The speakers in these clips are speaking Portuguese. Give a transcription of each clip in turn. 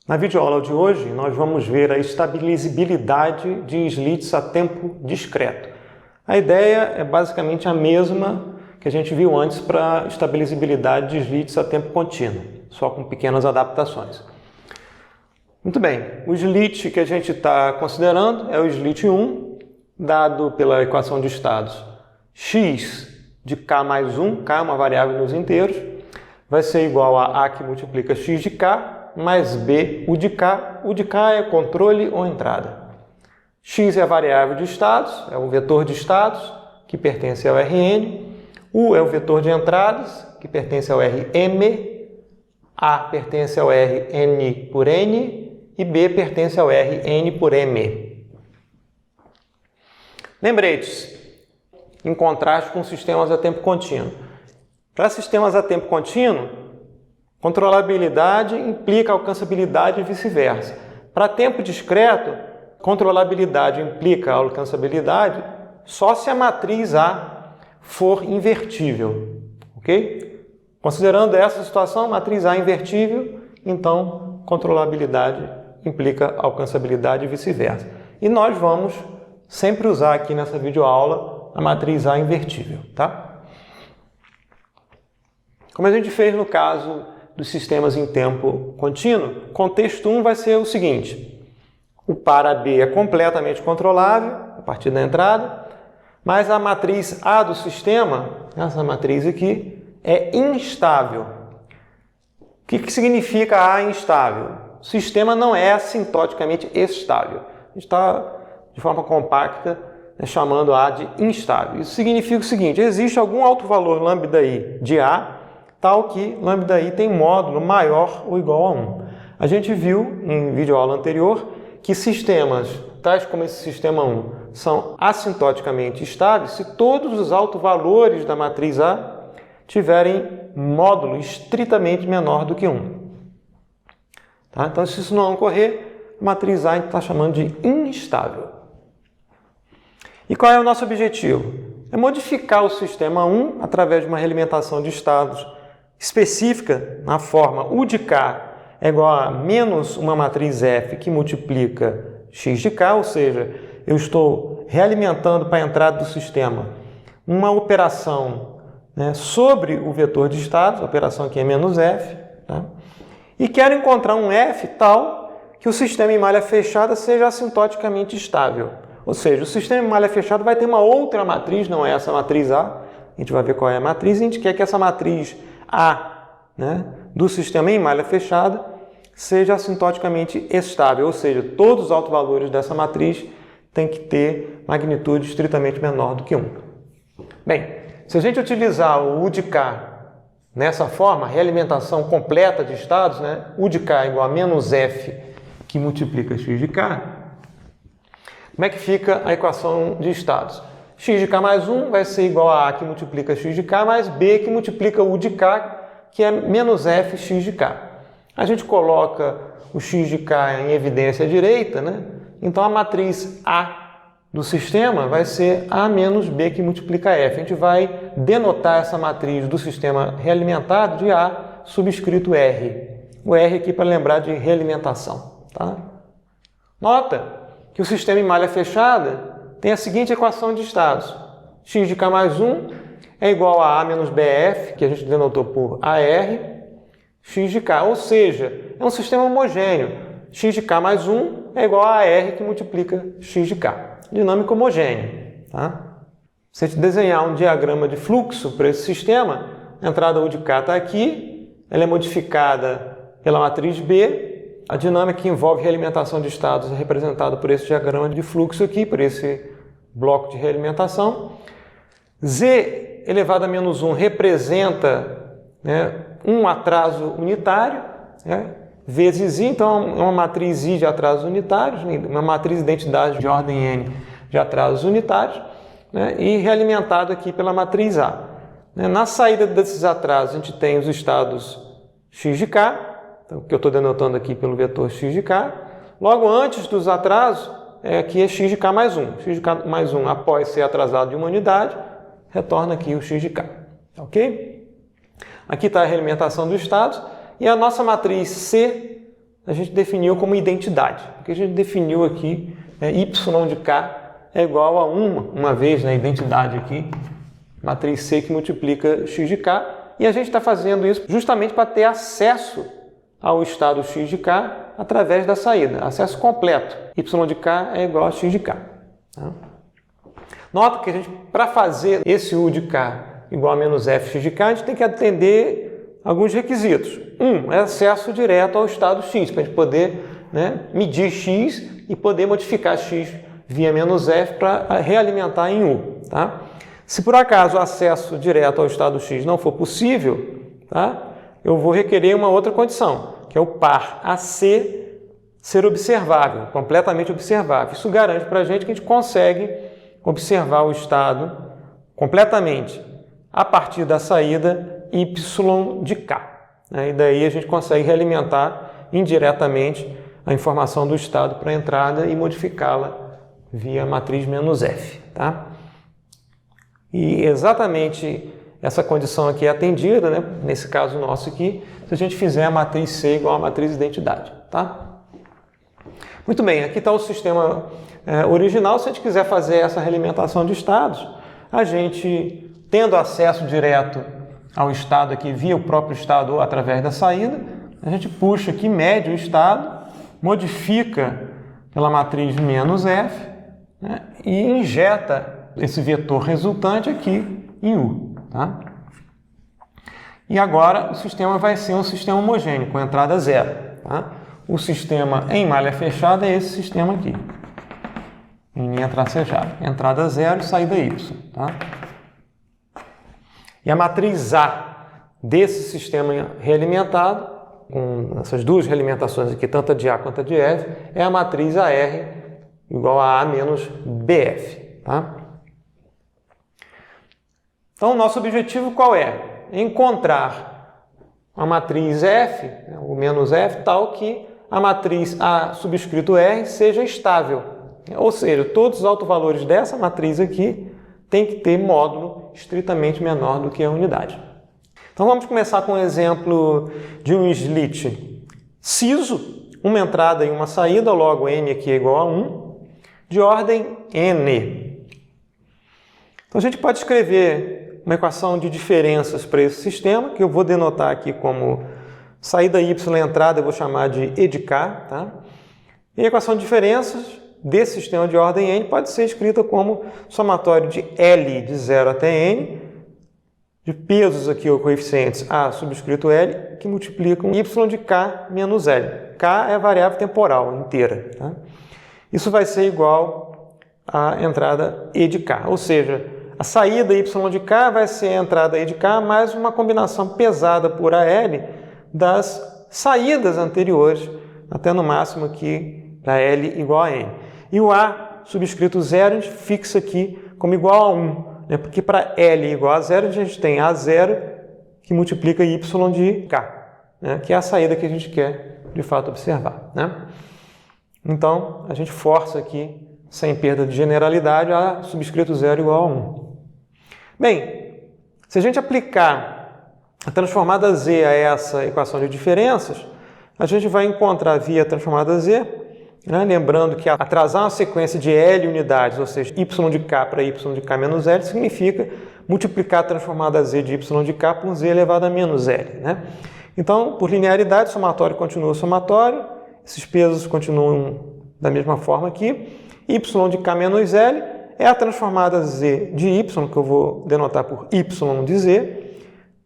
Na videoaula de hoje, nós vamos ver a estabilizabilidade de slits a tempo discreto. A ideia é basicamente a mesma que a gente viu antes para a estabilizabilidade de slits a tempo contínuo, só com pequenas adaptações. Muito bem, o slit que a gente está considerando é o slit 1, dado pela equação de estados x de k mais 1, k é uma variável nos inteiros, vai ser igual a que multiplica x de k, mais b, o de k é controle ou entrada. X é a variável de estados, é o vetor de estados, que pertence ao Rn. U é o vetor de entradas, que pertence ao Rm. A pertence ao Rn por n e B pertence ao Rn por m. Lembretes, em contraste com sistemas a tempo contínuo. Para sistemas a tempo contínuo, controlabilidade implica alcançabilidade e vice-versa. Para tempo discreto, controlabilidade implica alcançabilidade só se a matriz A for invertível. Ok? Considerando essa situação, matriz A invertível, então controlabilidade implica alcançabilidade e vice-versa. E nós vamos sempre usar aqui nessa videoaula a matriz A invertível. Tá? Como a gente fez no caso dos sistemas em tempo contínuo, contexto 1 vai ser o seguinte: o para B é completamente controlável a partir da entrada, mas a matriz A do sistema, essa matriz aqui, é instável. O que significa A instável? O sistema não é assintoticamente estável. A gente está, de forma compacta, chamando A de instável. Isso significa o seguinte: existe algum alto valor lambda-i de A, tal que lambda-i tem módulo maior ou igual a 1. A gente viu em videoaula anterior que sistemas, tais como esse sistema 1, são assintoticamente estáveis se todos os altovalores da matriz A tiverem módulo estritamente menor do que 1. Tá? Então, se isso não ocorrer, a matriz A a gente está chamando de instável. E qual é o nosso objetivo? É modificar o sistema 1 através de uma realimentação de estados específica na forma U de K é igual a menos uma matriz F que multiplica x de K, ou seja, eu estou realimentando para a entrada do sistema uma operação, né, sobre o vetor de estados, a operação aqui é menos F, tá? E quero encontrar um F tal que o sistema em malha fechada seja assintoticamente estável. Ou seja, o sistema em malha fechada vai ter uma outra matriz, não é essa matriz A, a gente vai ver qual é a matriz, e a gente quer que essa matriz A, né, do sistema em malha fechada seja assintoticamente estável, ou seja, todos os autovalores dessa matriz têm que ter magnitude estritamente menor do que 1. Bem, se a gente utilizar o U de K nessa forma, realimentação completa de estados, né, U de K é igual a menos F que multiplica x de K, como é que fica a equação de estados? X de K mais 1 vai ser igual a A que multiplica x de K mais B que multiplica U de K, que é menos F x de K. A gente coloca o x de K em evidência à direita, né? Então a matriz A do sistema vai ser A menos B que multiplica F. A gente vai denotar essa matriz do sistema realimentado de A subscrito R. O R aqui para lembrar de realimentação. Tá? Nota que o sistema em malha fechada tem a seguinte equação de estados: x de K mais 1 é igual a A menos BF, que a gente denotou por AR, x de K. Ou seja, é um sistema homogêneo. X de K mais 1 é igual a AR que multiplica x de K. Dinâmica homogênea. Tá? Se a gente desenhar um diagrama de fluxo para esse sistema, a entrada U de K está aqui, ela é modificada pela matriz B. A dinâmica que envolve realimentação de estados é representada por esse diagrama de fluxo aqui, por esse bloco de realimentação. Z elevado a menos 1 representa, né, um atraso unitário, né, vezes I, então é uma matriz I de atrasos unitários, uma matriz de identidade de ordem N de atrasos unitários, né, e realimentado aqui pela matriz A. Na saída desses atrasos, a gente tem os estados x de K, que eu estou denotando aqui pelo vetor x de K. Logo antes dos atrasos, aqui é x de K mais 1. X de K mais 1, após ser atrasado de uma unidade, retorna aqui o x de K. Ok? Aqui está a realimentação dos estados. E a nossa matriz C a gente definiu como identidade. Porque a gente definiu aqui y de k é igual a uma vez, né, identidade aqui, matriz C que multiplica x de k, e a gente está fazendo isso justamente para ter acesso ao estado x de k através da saída, acesso completo. Y de k é igual a x de k. Tá? Nota que a gente, para fazer esse u de k igual a menos fx de k, a gente tem que atender alguns requisitos. É acesso direto ao estado x, para a gente poder, né, medir x e poder modificar x via menos f para realimentar em u. Tá? Se por acaso o acesso direto ao estado x não for possível, tá, eu vou requerer uma outra condição, que é o par AC ser observável, completamente observável. Isso garante para a gente que a gente consegue observar o estado completamente a partir da saída y de k. E daí a gente consegue realimentar indiretamente a informação do estado para a entrada e modificá-la via matriz menos f. Tá? E exatamente essa condição aqui é atendida, né, nesse caso nosso aqui, se a gente fizer a matriz C igual a matriz identidade. Tá? Muito bem, aqui está o sistema original. Se a gente quiser fazer essa realimentação de estados, a gente, tendo acesso direto ao estado aqui via o próprio estado ou através da saída, a gente puxa aqui, mede o estado, modifica pela matriz menos f, né, e injeta esse vetor resultante aqui em U. Tá? E agora o sistema vai ser um sistema homogêneo, com entrada zero. Tá? O sistema em malha fechada é esse sistema aqui, em linha tracejada. Entrada zero e saída y. Tá? E a matriz A desse sistema realimentado, com essas duas realimentações aqui, tanto a de A quanto a de F, é a matriz AR igual a A menos BF. Tá? Então, o nosso objetivo qual é? Encontrar a matriz F, o menos F, tal que a matriz A subscrito R seja estável. Ou seja, todos os autovalores dessa matriz aqui tem que ter módulo estritamente menor do que a unidade. Então vamos começar com um exemplo de um slit ciso, uma entrada e uma saída, logo n aqui é igual a 1, de ordem n. Então a gente pode escrever uma equação de diferenças para esse sistema, que eu vou denotar aqui como saída y entrada, eu vou chamar de E de k. Tá? E a equação de diferenças desse sistema de ordem n pode ser escrita como somatório de L de 0 até n, de pesos aqui ou coeficientes A subscrito L, que multiplicam y de k menos L. K é a variável temporal inteira. Tá? Isso vai ser igual à entrada E de k, ou seja, a saída y de k vai ser a entrada E de k mais uma combinação pesada por AL das saídas anteriores, até no máximo aqui para L igual a n. E o A subscrito 0 a gente fixa aqui como igual a 1, né? Porque para L igual a 0 a gente tem A0 que multiplica y de k, né? Que é a saída que a gente quer de fato observar. Né? Então a gente força aqui, sem perda de generalidade, A subscrito 0 igual a 1. Bem, se a gente aplicar a transformada Z a essa equação de diferenças, a gente vai encontrar via transformada Z, né? Lembrando que atrasar uma sequência de L unidades, ou seja, y de k para y de k menos L, significa multiplicar a transformada Z de y de k por Z elevado a menos L. Né? Então, por linearidade, o somatório continua somatório, esses pesos continuam da mesma forma aqui. Y de k menos L é a transformada Z de y, que eu vou denotar por y de Z,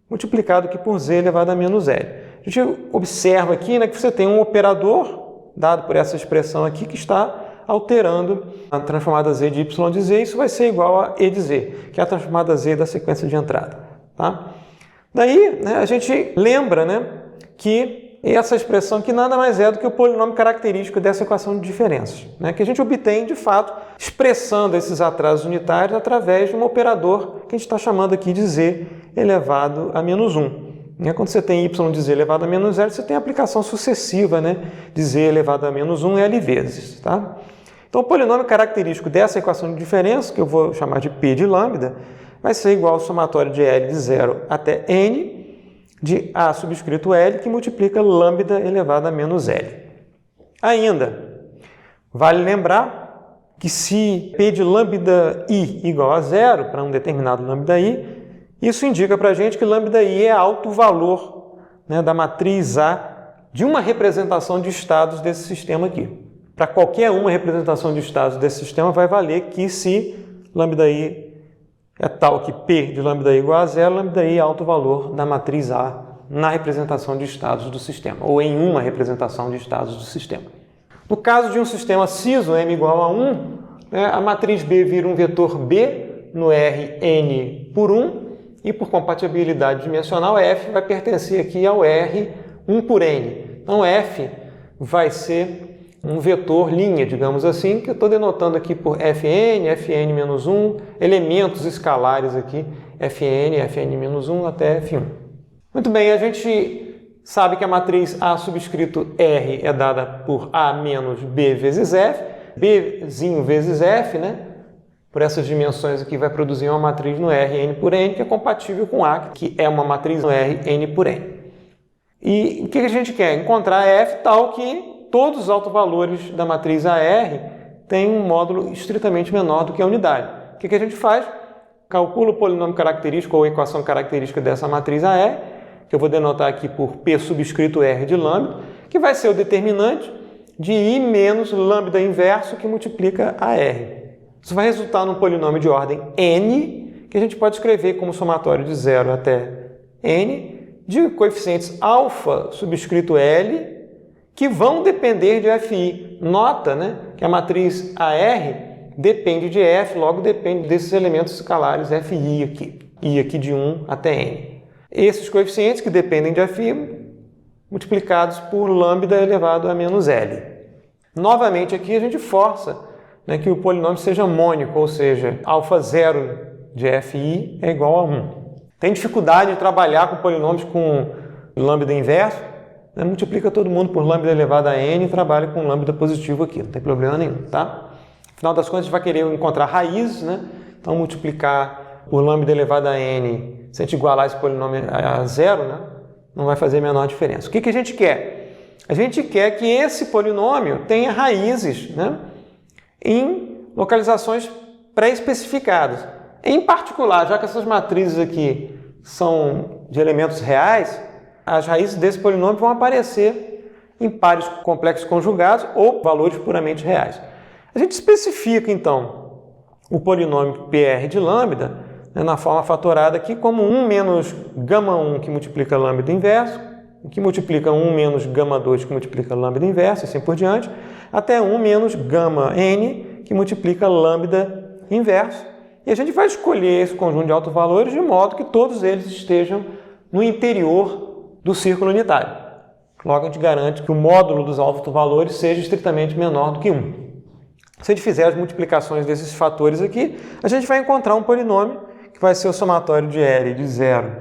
multiplicado aqui por Z elevado a menos L. A gente observa aqui, né, que você tem um operador dado por essa expressão aqui, que está alterando a transformada Z de y de Z, isso vai ser igual a E de Z, que é a transformada Z da sequência de entrada. Tá? Daí, né, a gente lembra, né, que essa expressão aqui nada mais é do que o polinômio característico dessa equação de diferenças, né, que a gente obtém, de fato, expressando esses atrasos unitários através de um operador que a gente está chamando aqui de Z elevado a menos 1. Quando você tem y de z elevado a menos L, você tem a aplicação sucessiva, né, de z elevado a menos 1 L vezes. Tá? Então, o polinômio característico dessa equação de diferença, que eu vou chamar de P de lambda, vai ser igual ao somatório de L de 0 até n de A subscrito L, que multiplica lambda elevado a menos L. Ainda, vale lembrar que se P de lambda I igual a 0 para um determinado lambda I, isso indica para a gente que lambda I é alto valor, né, da matriz A de uma representação de estados desse sistema aqui. Para qualquer uma representação de estados desse sistema vai valer que se lambda I é tal que P de lambda I igual a 0, lambda I é alto valor da matriz A na representação de estados do sistema, ou em uma representação de estados do sistema. No caso de um sistema ciso, M igual a 1, né, a matriz B vira um vetor B no Rn por 1, e por compatibilidade dimensional, F vai pertencer aqui ao R 1 por N. Então, F vai ser um vetor linha, digamos assim, que eu estou denotando aqui por Fn, Fn-1, elementos escalares aqui, Fn, Fn-1 até F1. Muito bem, a gente sabe que a matriz A subscrito R é dada por A menos B vezes F, Bzinho vezes F, né? Por essas dimensões aqui vai produzir uma matriz no Rn por N, que é compatível com A, que é uma matriz no Rn por N. E o que a gente quer? Encontrar F tal que todos os autovalores da matriz AR têm um módulo estritamente menor do que a unidade. O que a gente faz? Calcula o polinômio característico ou a equação característica dessa matriz AR, que eu vou denotar aqui por P subscrito R de lambda, que vai ser o determinante de I menos lambda inverso que multiplica AR. Isso vai resultar num polinômio de ordem n, que a gente pode escrever como somatório de 0 até n, de coeficientes alfa subscrito L, que vão depender de Fi. Nota, né, que a matriz AR depende de F, logo depende desses elementos escalares Fi aqui, I aqui de 1 até n. Esses coeficientes que dependem de Fi, multiplicados por lambda elevado a menos L. Novamente aqui a gente força, né, que o polinômio seja mônico, ou seja, alfa 0 de Fi é igual a 1. Tem dificuldade de trabalhar com polinômios com lambda inverso, né, multiplica todo mundo por lambda elevado a n e trabalha com lambda positivo aqui, não tem problema nenhum, tá? Afinal das contas, a gente vai querer encontrar raízes, né? Então, multiplicar por lambda elevado a n, se a gente igualar esse polinômio a 0, né, não vai fazer a menor diferença. O que a gente quer? A gente quer que esse polinômio tenha raízes, né, em localizações pré-especificadas. Em particular, já que essas matrizes aqui são de elementos reais, as raízes desse polinômio vão aparecer em pares complexos conjugados ou valores puramente reais. A gente especifica, então, o polinômio PR de lambda, né, na forma fatorada aqui como 1 menos γ1 que multiplica lambda inverso, que multiplica 1 menos γ2 que multiplica lambda inverso, e assim por diante, até 1 menos γn que multiplica lambda inverso. E a gente vai escolher esse conjunto de autovalores de modo que todos eles estejam no interior do círculo unitário. Logo, a gente garante que o módulo dos autovalores seja estritamente menor do que 1. Se a gente fizer as multiplicações desses fatores aqui, a gente vai encontrar um polinômio que vai ser o somatório de L de 0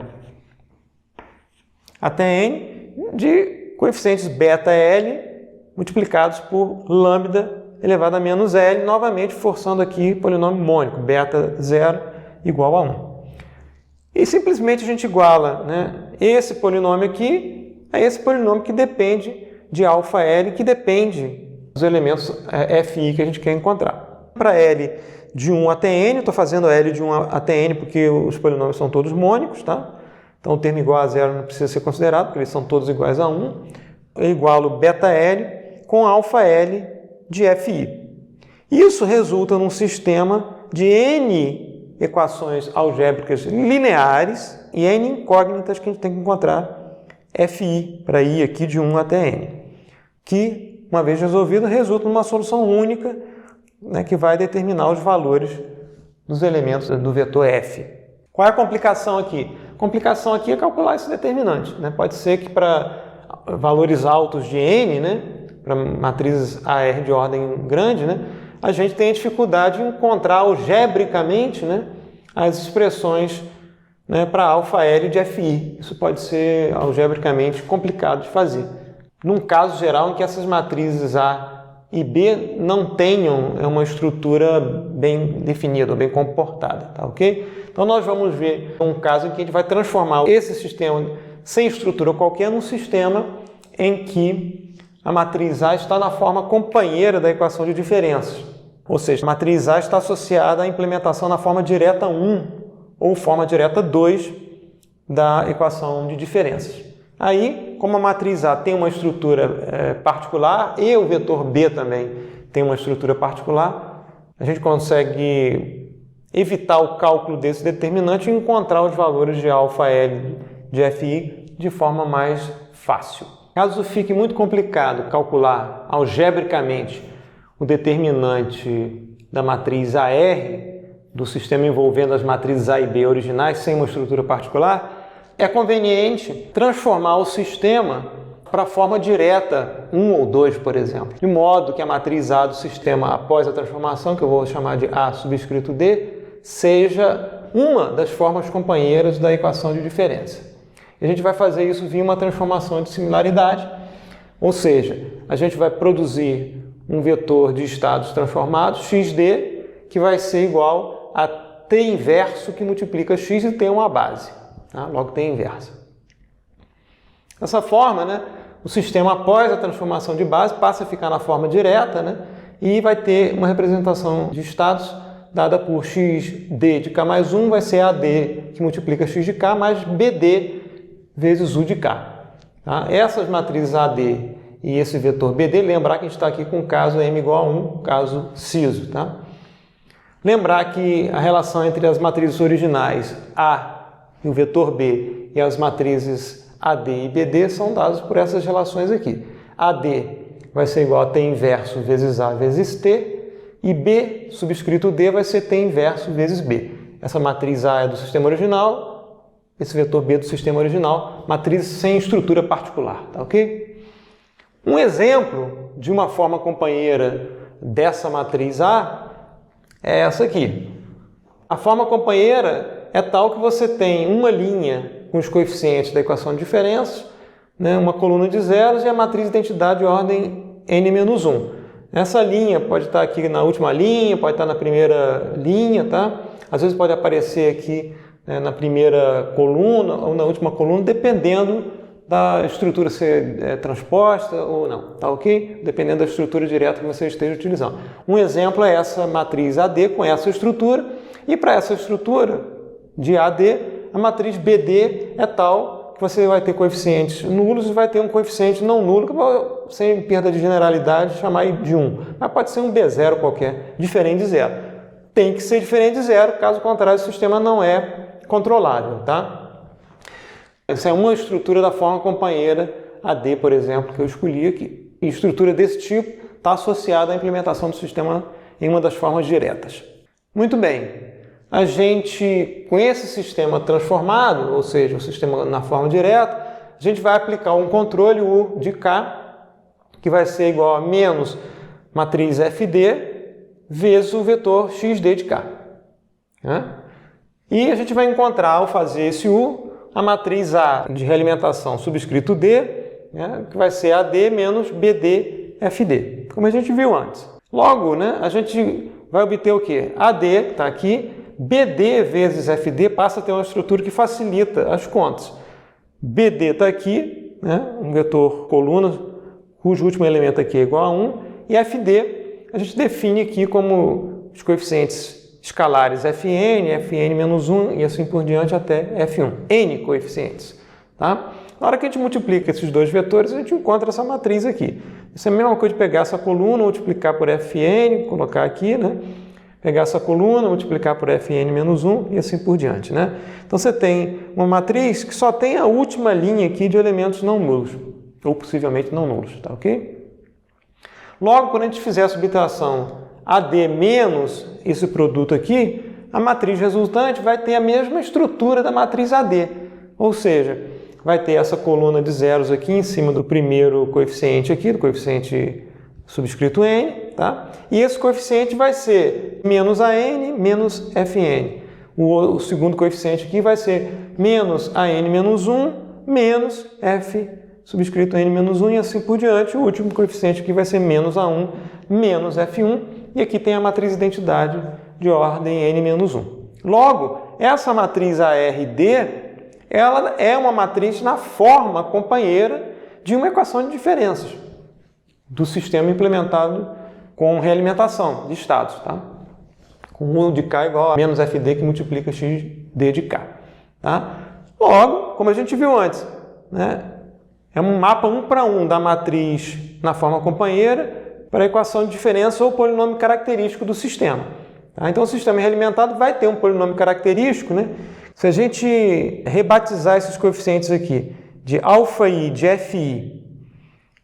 até n de coeficientes beta L multiplicados por lambda elevado a menos L, novamente forçando aqui o polinômio mônico, beta 0 igual a 1. E simplesmente a gente iguala, né, esse polinômio aqui a esse polinômio que depende de alfa L, que depende dos elementos Fi que a gente quer encontrar. Para L de 1 até n, estou fazendo L de 1 até n porque os polinômios são todos mônicos, tá? Então o termo igual a 0 não precisa ser considerado, porque eles são todos iguais a 1. Eu igualo beta L com alfa L de Fi. Isso resulta num sistema de n equações algébricas lineares e n incógnitas que a gente tem que encontrar Fi para i aqui de 1 até n, que, uma vez resolvido, resulta numa solução única, né, que vai determinar os valores dos elementos do vetor f. Qual é a complicação aqui? A complicação aqui é calcular esse determinante, né? Pode ser que para valores altos de n, né, para matrizes AR de ordem grande, né, a gente tem a dificuldade de encontrar algebricamente, né, as expressões, né, para alfa L de Fi. Isso pode ser algebricamente complicado de fazer. Num caso geral em que essas matrizes A e B não tenham uma estrutura bem definida, ou bem comportada, tá ok? Então nós vamos ver um caso em que a gente vai transformar esse sistema sem estrutura qualquer num sistema em que a matriz A está na forma companheira da equação de diferenças. Ou seja, a matriz A está associada à implementação na forma direta 1 ou forma direta 2 da equação de diferenças. Aí, como a matriz A tem uma estrutura particular e o vetor B também tem uma estrutura particular, a gente consegue evitar o cálculo desse determinante e encontrar os valores de αL de FI de forma mais fácil. Caso fique muito complicado calcular algebricamente o determinante da matriz AR do sistema envolvendo as matrizes A e B originais sem uma estrutura particular, é conveniente transformar o sistema para a forma direta 1 ou 2, por exemplo, de modo que a matriz A do sistema após a transformação, que eu vou chamar de A subscrito D, seja uma das formas companheiras da equação de diferença. E a gente vai fazer isso via uma transformação de similaridade, ou seja, a gente vai produzir um vetor de estados transformados, xd, que vai ser igual a t inverso que multiplica x e tem uma base. Tá? Logo, t inversa. Dessa forma, o sistema após a transformação de base passa a ficar na forma direta, e vai ter uma representação de estados dada por xd de k mais 1, vai ser AD que multiplica x de k mais BD vezes U de k. Tá? Essas matrizes AD e esse vetor BD, lembrar que a gente está aqui com o caso M igual a 1, caso ciso. Tá? Lembrar que a relação entre as matrizes originais A e o vetor B e as matrizes AD e BD são dadas por essas relações aqui. AD vai ser igual a T inverso vezes A vezes T, e B subscrito D vai ser T inverso vezes B. Essa matriz A é do sistema original, esse vetor B é do sistema original, matriz sem estrutura particular, tá ok? Um exemplo de uma forma companheira dessa matriz A é essa aqui. A forma companheira é tal que você tem uma linha com os coeficientes da equação de diferenças, uma coluna de zeros e a matriz de identidade de ordem n-1. Essa linha pode estar aqui na última linha, pode estar na primeira linha, tá? Às vezes pode aparecer aqui na primeira coluna ou na última coluna, dependendo da estrutura ser transposta ou não, tá ok? Dependendo da estrutura direta que você esteja utilizando. Um exemplo é essa matriz AD com essa estrutura, e para essa estrutura de AD, a matriz BD é tal que você vai ter coeficientes nulos e vai ter um coeficiente não nulo, que eu vou, sem perda de generalidade, chamar de 1. Mas pode ser um B0 qualquer, diferente de zero. Tem que ser diferente de zero, caso contrário, o sistema não é controlável. Tá? Essa é uma estrutura da forma companheira AD, por exemplo, que eu escolhi aqui. E estrutura desse tipo está associada à implementação do sistema em uma das formas diretas. Muito bem. A gente, com esse sistema transformado, ou seja, o sistema na forma direta, a gente vai aplicar um controle U de K, que vai ser igual a menos matriz FD vezes o vetor XD de K. E a gente vai encontrar, ao fazer esse U, a matriz A de realimentação subscrito D, que vai ser AD menos BD FD, como a gente viu antes. Logo, a gente vai obter o quê? AD, que está aqui, BD vezes FD passa a ter uma estrutura que facilita as contas. BD está aqui, um vetor coluna, cujo último elemento aqui é igual a 1, e FD a gente define aqui como os coeficientes escalares Fn, Fn-1 e assim por diante até F1. N coeficientes. Tá? Na hora que a gente multiplica esses dois vetores, a gente encontra essa matriz aqui. Isso é a mesma coisa de pegar essa coluna, multiplicar por Fn, colocar aqui, pegar essa coluna, multiplicar por Fn-1 e assim por diante. Então você tem uma matriz que só tem a última linha aqui de elementos não nulos, ou possivelmente não nulos, tá ok? Logo, quando a gente fizer a subtração AD menos esse produto aqui, a matriz resultante vai ter a mesma estrutura da matriz AD, ou seja, vai ter essa coluna de zeros aqui em cima do primeiro coeficiente aqui, do coeficiente subscrito n, tá? E esse coeficiente vai ser menos AN menos Fn. O segundo coeficiente aqui vai ser menos AN-1 menos F subscrito n-1 e assim por diante. O último coeficiente aqui vai ser menos A1 menos F1 e aqui tem a matriz identidade de ordem n-1. Logo, essa matriz ARD, ela é uma matriz na forma companheira de uma equação de diferenças. do sistema implementado com realimentação de estados, tá? Com U de K igual a menos FD que multiplica XD de K. Tá? Logo, como a gente viu antes, né? É um mapa 1 para 1 da matriz na forma companheira para a equação de diferença ou polinômio característico do sistema. Tá? Então, o sistema realimentado vai ter um polinômio característico, né? Se a gente rebatizar esses coeficientes aqui de αi de fi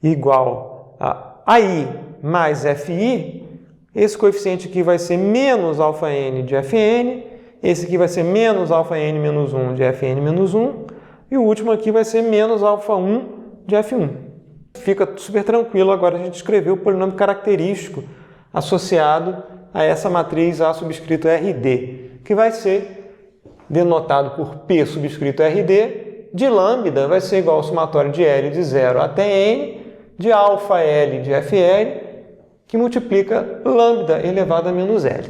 igual a ai mais fi, esse coeficiente aqui vai ser menos αn de fn, esse aqui vai ser menos αn menos 1 de fn menos 1, e o último aqui vai ser menos α1 de f1. Fica super tranquilo agora a gente escrever o polinômio característico associado a essa matriz A subscrito RD, que vai ser denotado por P subscrito RD, de lambda vai ser igual ao somatório de L de 0 até N, de alfa L de FL, que multiplica lambda elevado a menos L.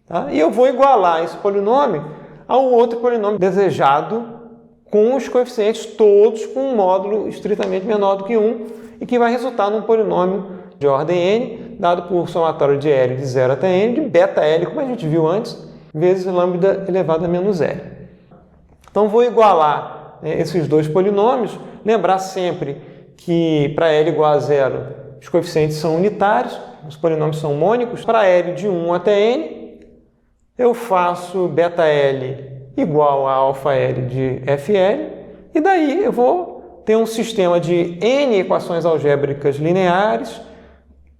Tá? E eu vou igualar esse polinômio ao outro polinômio desejado com os coeficientes todos com um módulo estritamente menor do que 1 e que vai resultar num polinômio de ordem N, dado por somatório de L de 0 até N, de beta L, como a gente viu antes, vezes lambda elevado a menos L. Então, vou igualar esses dois polinômios, lembrar sempre que para L igual a 0, os coeficientes são unitários, os polinômios são mônicos. Para L de 1 até N, eu faço beta L igual a alfa L de FL, e daí eu vou ter um sistema de N equações algébricas lineares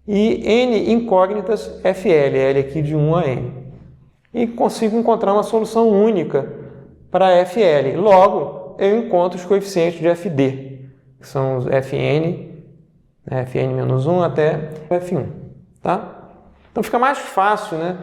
e N incógnitas FL, L aqui de 1 a N. E consigo encontrar uma solução única para FL. Logo, eu encontro os coeficientes de FD, que são os Fn, Fn-1 até F1. Tá? Então fica mais fácil, né,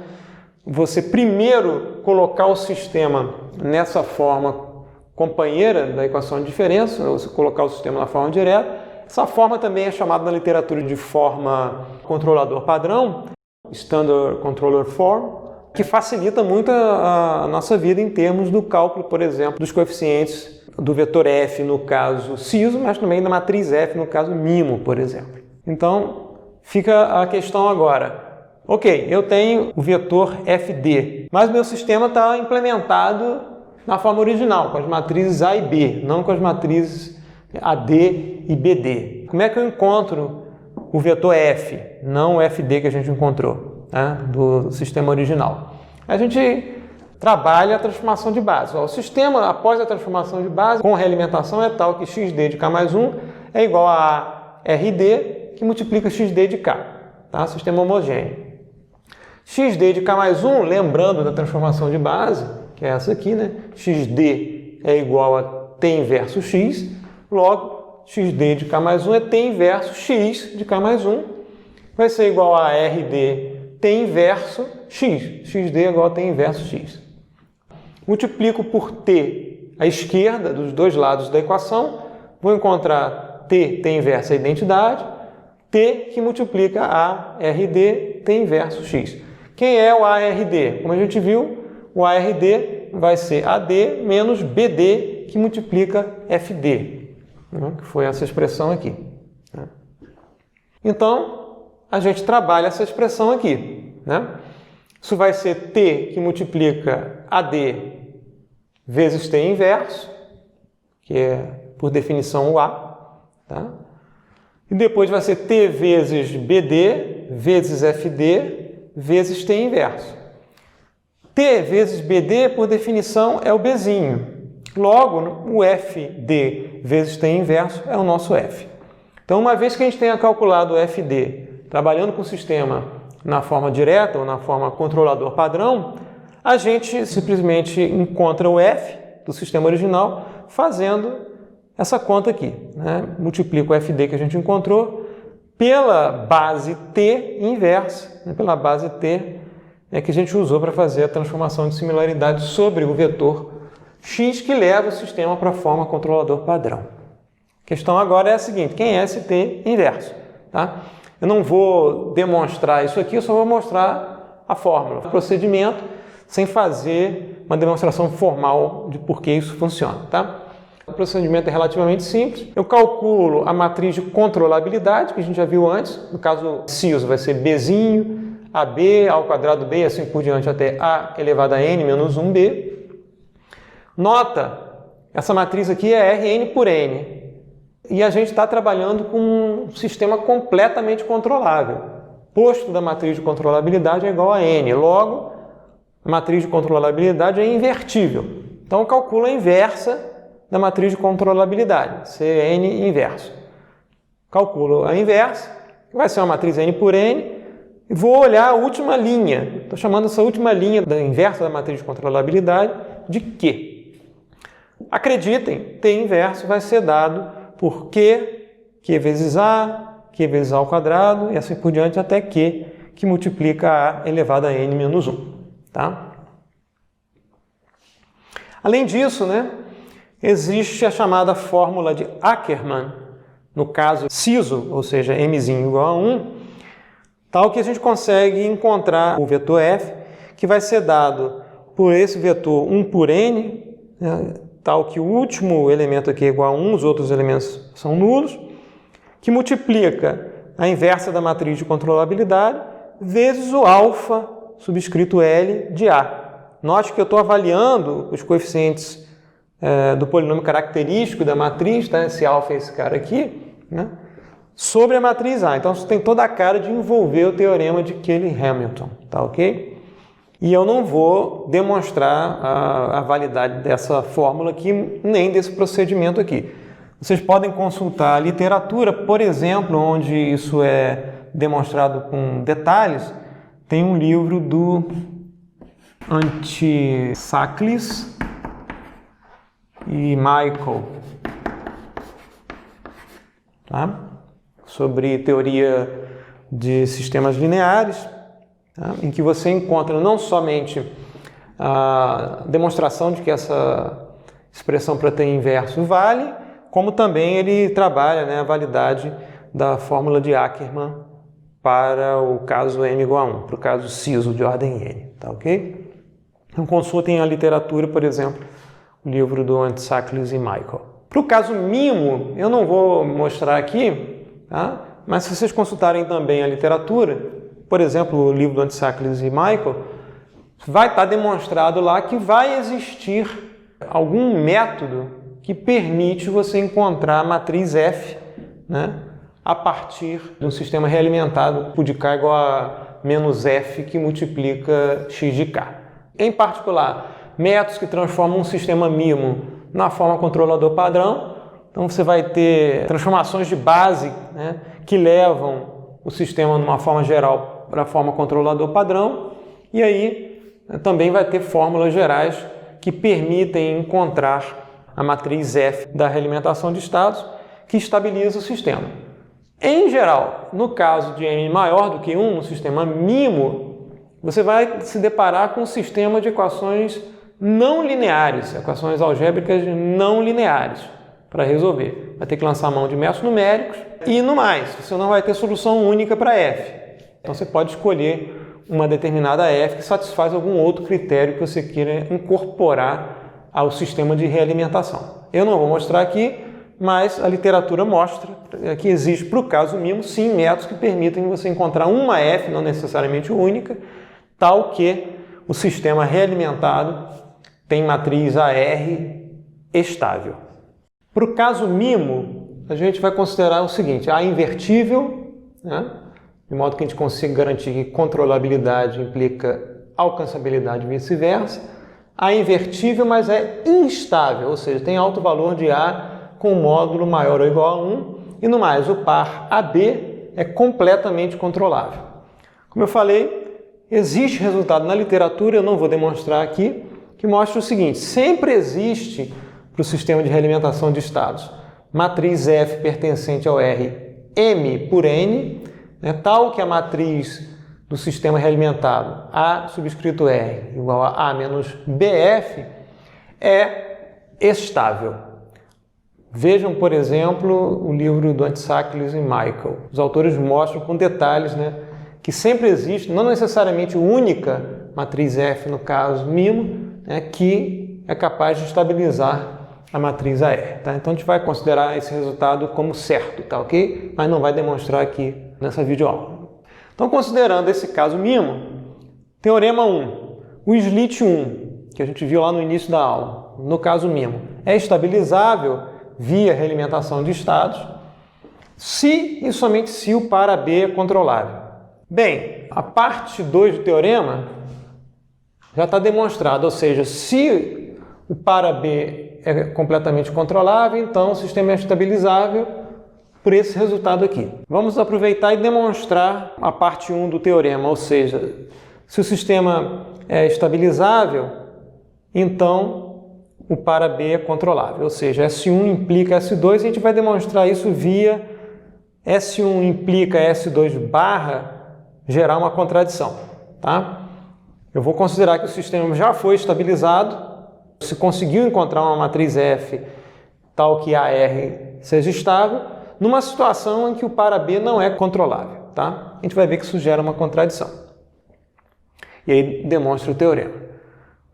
você primeiro colocar o sistema nessa forma companheira da equação de diferença, ou você colocar o sistema na forma direta. Essa forma também é chamada na literatura de forma controlador padrão, Standard Controller Form, que facilita muito a nossa vida em termos do cálculo, por exemplo, dos coeficientes do vetor f, no caso siso, mas também da matriz f, no caso mimo, por exemplo. Então, fica a questão agora. Ok, eu tenho o vetor fd, mas meu sistema está implementado na forma original, com as matrizes A e B, não com as matrizes AD e BD. Como é que eu encontro o vetor f, não o fd que a gente encontrou, né, do sistema original? A gente trabalha a transformação de base. O sistema, após a transformação de base, com realimentação é tal que xd de k mais 1 é igual a rd, que multiplica xd de k. Tá? Sistema homogêneo. xd de k mais 1, lembrando da transformação de base, que é essa aqui, né? Xd é igual a t inverso x, logo, xd de k mais 1 é t inverso x de k mais 1, vai ser igual a rd t inverso x, xd é igual a t inverso x. Multiplico por t à esquerda dos dois lados da equação, vou encontrar t inverso é a identidade, t que multiplica a rd t inverso x. Quem é o ARD? Como a gente viu, o ARD vai ser AD menos BD, que multiplica FD, né? Que foi essa expressão aqui. Né? Então, a gente trabalha essa expressão aqui. Né? Isso vai ser T que multiplica AD vezes T inverso, que é, por definição, o A. Tá? E depois vai ser T vezes BD vezes FD vezes T inverso. T vezes BD, por definição, é o Bzinho. Logo, o FD vezes T inverso é o nosso F. Então, uma vez que a gente tenha calculado o FD, trabalhando com o sistema na forma direta ou na forma controlador padrão, a gente simplesmente encontra o F do sistema original fazendo essa conta aqui. Né? Multiplica o FD que a gente encontrou pela base T inversa, né? Pela base T que a gente usou para fazer a transformação de similaridade sobre o vetor x que leva o sistema para a forma controlador padrão. A questão agora é a seguinte: quem é esse T inverso? Tá? Eu não vou demonstrar isso aqui, eu só vou mostrar a fórmula, o procedimento, sem fazer uma demonstração formal de por que isso funciona. Tá? O procedimento é relativamente simples. Eu calculo a matriz de controlabilidade, que a gente já viu antes. No caso CISO vai ser Bzinho, AB ao quadrado B, assim por diante, até A elevado a N menos 1B. Nota, essa matriz aqui é Rn por N. E a gente está trabalhando com um sistema completamente controlável. Posto da matriz de controlabilidade é igual a N. Logo, a matriz de controlabilidade é invertível. Então, eu calculo a inversa da matriz de controlabilidade, Cn inverso. Calculo a inversa, vai ser uma matriz N por N, e vou olhar a última linha. Estou chamando essa última linha da inversa da matriz de controlabilidade de Q. Acreditem, T inverso vai ser dado por Q vezes A, Q vezes A ao quadrado, e assim por diante até Q, que multiplica A elevado a N menos 1. Tá? Além disso, existe a chamada fórmula de Ackermann, no caso CISO, ou seja, Mzinho igual a 1, tal que a gente consegue encontrar o vetor F, que vai ser dado por esse vetor 1 por N, tal que o último elemento aqui é igual a 1, os outros elementos são nulos, que multiplica a inversa da matriz de controlabilidade vezes o alfa subscrito L de A. Note que eu estou avaliando os coeficientes do polinômio característico da matriz, tá? Esse alfa é esse cara aqui, sobre a matriz A. Então, isso tem toda a cara de envolver o teorema de Cayley-Hamilton, tá ok? E eu não vou demonstrar a validade dessa fórmula aqui, nem desse procedimento aqui. Vocês podem consultar a literatura, por exemplo, onde isso é demonstrado com detalhes. Tem um livro do Antisaklis e Michael, tá? Sobre teoria de sistemas lineares, tá? Em que você encontra não somente a demonstração de que essa expressão para T inverso vale, como também ele trabalha a validade da fórmula de Ackermann para o caso m igual a 1, para o caso CISO de ordem n, tá ok? Então consultem a literatura, por exemplo, o livro do Antisaklis e Michael. Para o caso MIMO, eu não vou mostrar aqui, tá? Mas se vocês consultarem também a literatura, por exemplo, o livro do Antisaklis e Michael, vai estar demonstrado lá que vai existir algum método que permite você encontrar a matriz F, a partir de um sistema realimentado de K igual a menos F que multiplica x de K. Em particular, métodos que transformam um sistema MIMO na forma controlador padrão. Então você vai ter transformações de base que levam o sistema numa forma geral para a forma controlador padrão. E aí também vai ter fórmulas gerais que permitem encontrar a matriz F da realimentação de estados que estabiliza o sistema. Em geral, no caso de m maior do que 1, no sistema MIMO, você vai se deparar com um sistema de equações não lineares, equações algébricas não lineares para resolver. Vai ter que lançar mão de métodos numéricos e, no mais, você não vai ter solução única para F. Então você pode escolher uma determinada F que satisfaz algum outro critério que você queira incorporar ao sistema de realimentação. Eu não vou mostrar aqui, mas a literatura mostra que existe, para o caso MIMO, sim, métodos que permitem você encontrar uma F, não necessariamente única, tal que o sistema realimentado tem matriz AR estável. Para o caso MIMO, a gente vai considerar o seguinte: A invertível, de modo que a gente consiga garantir que controlabilidade implica alcançabilidade e vice-versa. A invertível, mas é instável, ou seja, tem alto valor de A com módulo maior ou igual a 1. E no mais, o par AB é completamente controlável. Como eu falei, existe resultado na literatura, eu não vou demonstrar aqui, que mostra o seguinte: sempre existe para o sistema de realimentação de estados matriz F pertencente ao R M por N, tal que a matriz do sistema realimentado A subscrito R igual a A menos BF é estável. Vejam, por exemplo, o livro do Antisaklis e Michael. Os autores mostram com detalhes que sempre existe, não necessariamente única matriz F, no caso MIMO, que é capaz de estabilizar a matriz AR. Tá? Então a gente vai considerar esse resultado como certo, tá ok? Mas não vai demonstrar aqui nessa videoaula. Então, considerando esse caso mimo, teorema 1, o slit 1, que a gente viu lá no início da aula, no caso mimo, é estabilizável via realimentação de estados, se e somente se o para B é controlável. Bem, a parte 2 do teorema já está demonstrada, ou seja, se o para B é completamente controlável, então o sistema é estabilizável por esse resultado aqui. Vamos aproveitar e demonstrar a parte 1 do teorema, ou seja, se o sistema é estabilizável, então o para B é controlável, ou seja, S1 implica S2, e a gente vai demonstrar isso via S1 implica S2 barra gerar uma contradição, tá? Eu vou considerar que o sistema já foi estabilizado, se conseguiu encontrar uma matriz F tal que AR seja estável, numa situação em que o para B não é controlável, tá? A gente vai ver que isso gera uma contradição. E aí demonstra o teorema.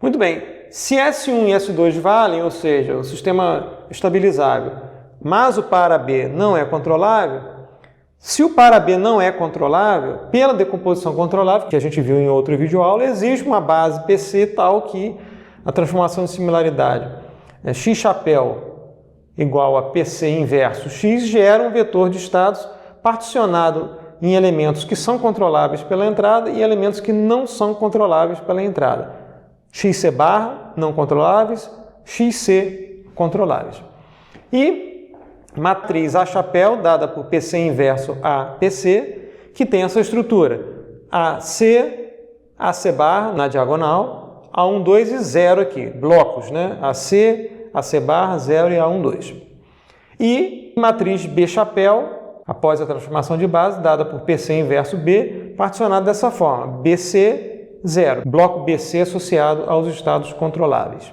Muito bem, se S1 e S2 valem, ou seja, o sistema estabilizável, mas o para B não é controlável, se o para B não é controlável, pela decomposição controlável, que a gente viu em outro videoaula, existe uma base PC tal que a transformação de similaridade x chapéu igual a PC inverso x gera um vetor de estados particionado em elementos que são controláveis pela entrada e elementos que não são controláveis pela entrada. XC barra não controláveis, XC controláveis. E matriz A chapéu dada por PC inverso a PC, que tem essa estrutura AC, AC barra na diagonal, A1, 2 e 0 aqui, blocos, né? AC, AC barra, 0 e A1, 2. E matriz B chapéu, após a transformação de base, dada por PC inverso B, particionada dessa forma, BC, 0, bloco BC associado aos estados controláveis.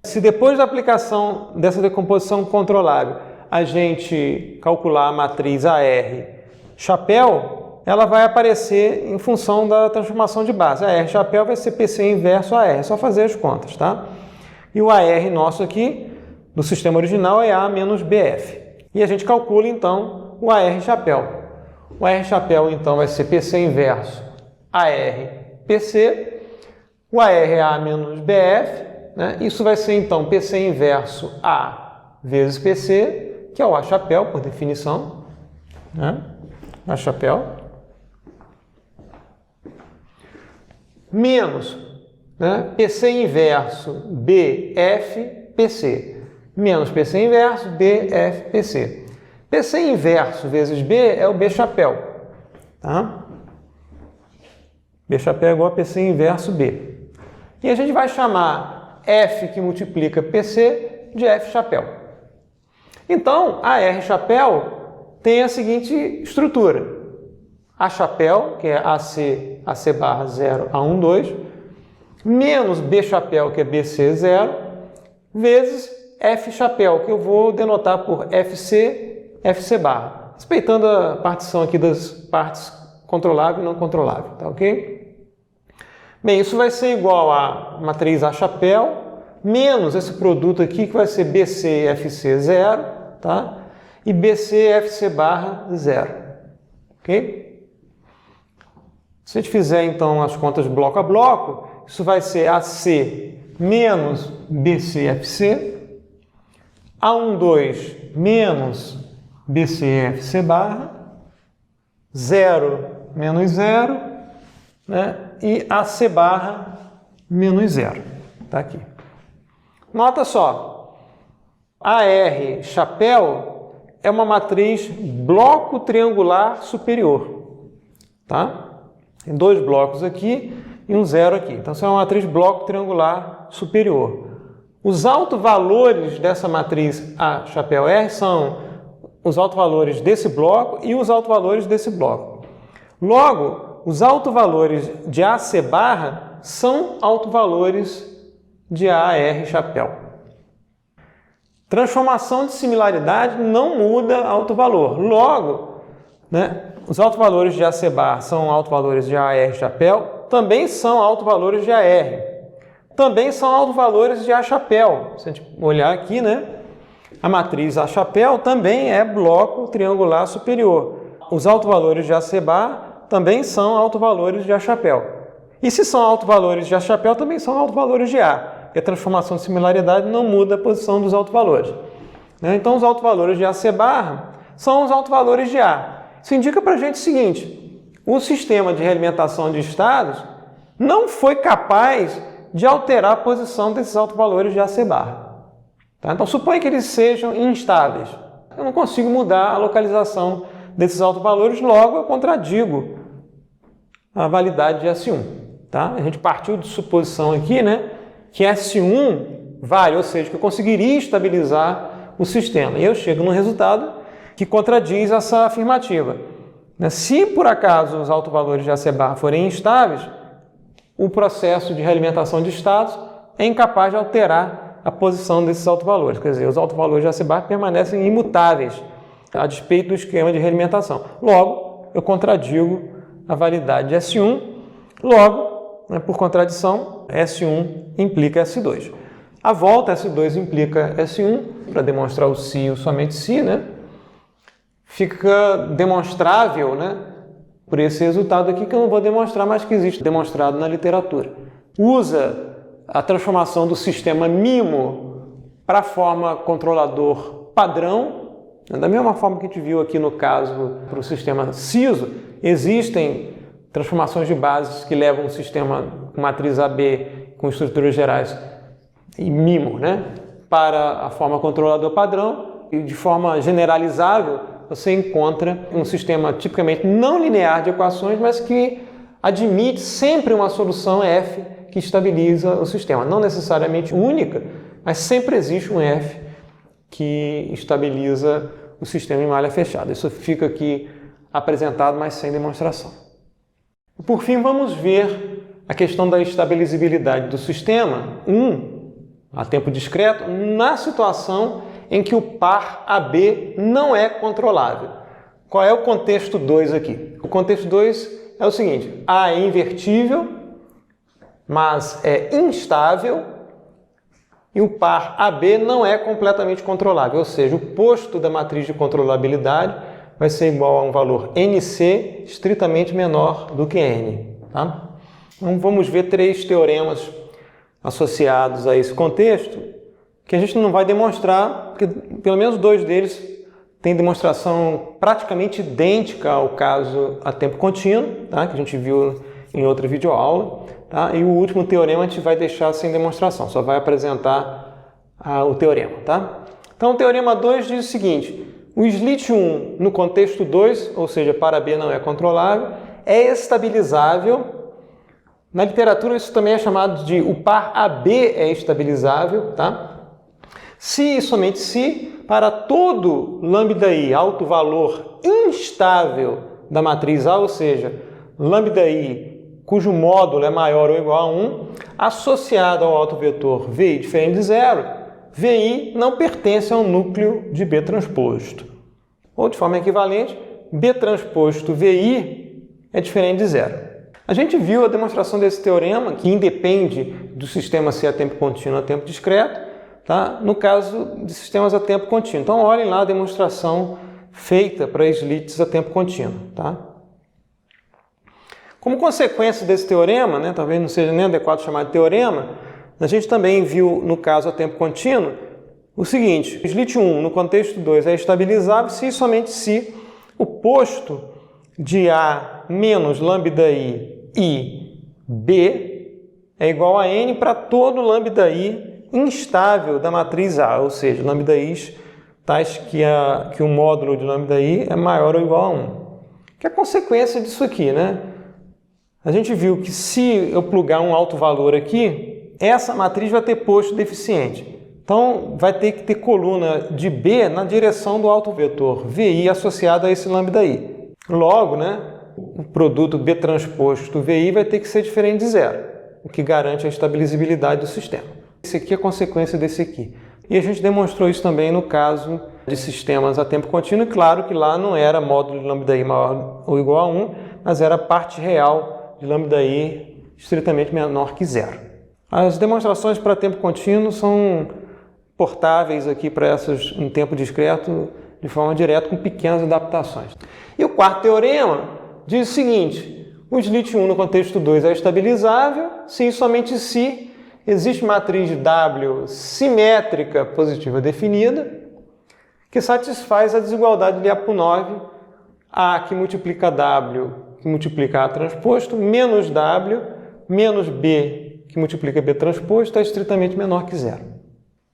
Se depois da aplicação dessa decomposição controlável, a gente calcular a matriz AR chapéu, ela vai aparecer em função da transformação de base. AR chapéu vai ser PC inverso AR, é só fazer as contas, tá? E o AR nosso aqui, do sistema original, é A menos BF. E a gente calcula, então, o AR chapéu. O AR chapéu, então, vai ser PC inverso AR PC. O AR é A menos BF. Né? Isso vai ser, então, PC inverso A vezes PC, que é o A chapéu, por definição. Né? A chapéu. Menos, né? PC inverso BF PC. Menos PC inverso BF PC. PC inverso vezes B é o B chapéu. Tá? B chapéu é igual a PC inverso B. E a gente vai chamar F que multiplica PC de F chapéu. Então, a R chapéu tem a seguinte estrutura. A chapéu, que é AC, AC barra 0, A1, 2, menos B chapéu, que é BC 0, vezes F chapéu, que eu vou denotar por FC, FC barra, respeitando a partição aqui das partes controlável e não controlável, tá ok? Bem, isso vai ser igual a matriz A chapéu, menos esse produto aqui, que vai ser BC FC 0, tá? E BC FC barra 0, ok? Se a gente fizer, então, as contas bloco a bloco, isso vai ser AC menos BCFC, A1, 2 menos BCFC barra, 0 menos 0, né? E AC barra menos 0. Está aqui. Nota só, AR chapéu é uma matriz bloco triangular superior. Tá? Tem dois blocos aqui e um 0 aqui. Então, isso é uma matriz bloco triangular superior. Os autovalores dessa matriz A chapéu R são os autovalores desse bloco e os autovalores desse bloco. Logo, os autovalores de AC barra são autovalores de AR chapéu. Transformação de similaridade não muda autovalor. Logo, né, os autovalores de AC barra são autovalores de AR chapéu, também são autovalores de AR. também são autovalores de A-chapéu. Se a gente olhar aqui, né, a matriz A-chapéu também é bloco triangular superior. Os autovalores de AC-bar também são autovalores de A-chapéu. E se são autovalores de A-chapéu, também são autovalores de A. E a transformação de similaridade não muda a posição dos autovalores. Então, os autovalores de AC-bar são os autovalores de A. Isso indica para a gente o seguinte: o sistema de realimentação de estados não foi capaz de alterar a posição desses autovalores de AC-bar. Então, suponha que eles sejam instáveis. Eu não consigo mudar a localização desses autovalores, logo eu contradigo a validade de S1. A gente partiu de suposição aqui, né, que S1 vale, ou seja, que eu conseguiria estabilizar o sistema. E eu chego num resultado que contradiz essa afirmativa. Se por acaso os autovalores de AC-bar forem instáveis, o processo de realimentação de estados é incapaz de alterar a posição desses autovalores. Quer dizer, os autovalores de AC-bar permanecem imutáveis, a despeito do esquema de realimentação. Logo, eu contradigo a validade de S1. Logo, por contradição, S1 implica S2. A volta S2 implica S1, para demonstrar o se e o somente se, fica demonstrável, por esse resultado aqui, que eu não vou demonstrar, mas que existe demonstrado na literatura. Usa a transformação do sistema MIMO para a forma controlador padrão. Da mesma forma que a gente viu aqui no caso para o sistema CISO, existem transformações de bases que levam o sistema com matriz AB com estruturas gerais e MIMO, para a forma controlador padrão, e de forma generalizável você encontra um sistema tipicamente não linear de equações, mas que admite sempre uma solução F que estabiliza o sistema. Não necessariamente única, mas sempre existe um F que estabiliza o sistema em malha fechada. Isso fica aqui apresentado, mas sem demonstração. Por fim, vamos ver a questão da estabilizabilidade do sistema, a tempo discreto, na situação em que o par AB não é controlável. Qual é o contexto 2 aqui? O contexto 2 é o seguinte: A é invertível, mas é instável, e o par AB não é completamente controlável, ou seja, o posto da matriz de controlabilidade vai ser igual a um valor NC estritamente menor do que N. Então vamos ver 3 teoremas associados a esse contexto, que a gente não vai demonstrar, porque pelo menos 2 deles têm demonstração praticamente idêntica ao caso a tempo contínuo, que a gente viu em outra videoaula. E o último teorema a gente vai deixar sem demonstração, só vai apresentar o teorema. Então o teorema 2 diz o seguinte: o slit 1 no contexto 2, ou seja, para B não é controlável, é estabilizável. Na literatura isso também é chamado de o par AB é estabilizável, se e somente se, para todo lambda-i alto valor instável da matriz A, ou seja, lambda-i cujo módulo é maior ou igual a 1, associado ao autovetor VI diferente de zero, VI não pertence a um núcleo de B transposto. Ou, de forma equivalente, B transposto VI é diferente de zero. A gente viu a demonstração desse teorema, que independe do sistema ser a tempo contínuo ou a tempo discreto, no caso de sistemas a tempo contínuo. Então, olhem lá a demonstração feita para slits a tempo contínuo. Como consequência desse teorema, talvez não seja nem adequado chamar de teorema, a gente também viu no caso a tempo contínuo o seguinte: o slit 1 no contexto 2 é estabilizável se e somente se o posto de A menos lambda-i e B é igual a N para todo lambda-i instável da matriz A, ou seja, lambda-i's tais que o módulo de lambda-i é maior ou igual a 1. Que é a consequência disso aqui, A gente viu que se eu plugar um alto valor aqui, essa matriz vai ter posto deficiente. Então, vai ter que ter coluna de B na direção do autovetor VI associado a esse lambda-i. Logo, o produto B transposto VI vai ter que ser diferente de zero, o que garante a estabilizabilidade do sistema. Esse aqui é a consequência desse aqui. E a gente demonstrou isso também no caso de sistemas a tempo contínuo. E claro que lá não era módulo de lambda-i maior ou igual a 1, mas era parte real de lambda-i estritamente menor que zero. As demonstrações para tempo contínuo são portáveis aqui para essas em tempo discreto de forma direta com pequenas adaptações. E o quarto teorema diz o seguinte: o slit 1 no contexto 2 é estabilizável se e somente se existe matriz de W simétrica positiva definida que satisfaz a desigualdade de Lyapunov, A que multiplica W que multiplica A transposto, menos W, menos B que multiplica B transposto, é estritamente menor que zero.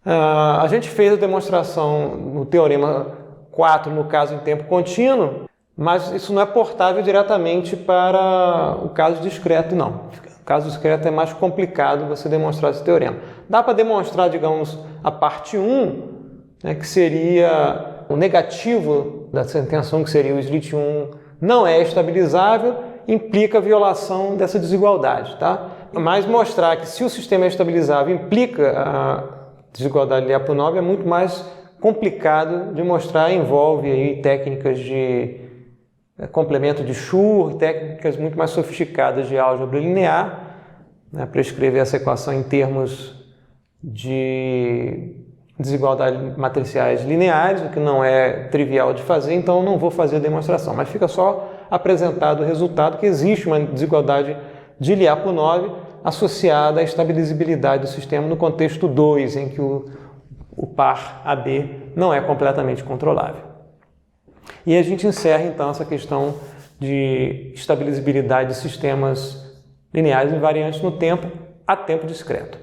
A gente fez a demonstração no teorema 4, no caso em tempo contínuo, mas isso não é portável diretamente para o caso discreto, não. O caso discreto é mais complicado você demonstrar esse teorema. Dá para demonstrar, digamos, a parte 1, né, que seria o negativo dessa intenção, que seria o slit 1 não é estabilizável, implica a violação dessa desigualdade, tá? Mas mostrar que se o sistema é estabilizável implica a desigualdade de Lyapunov é muito mais complicado de mostrar, envolve aí técnicas de complemento de Schur, técnicas muito mais sofisticadas de álgebra linear, né, para escrever essa equação em termos de desigualdades matriciais lineares, o que não é trivial de fazer, então eu não vou fazer a demonstração, mas fica só apresentado o resultado que existe uma desigualdade de Lyapunov associada à estabilizabilidade do sistema no contexto 2, em que o par AB não é completamente controlável. E a gente encerra então essa questão de estabilizabilidade de sistemas lineares invariantes no tempo a tempo discreto.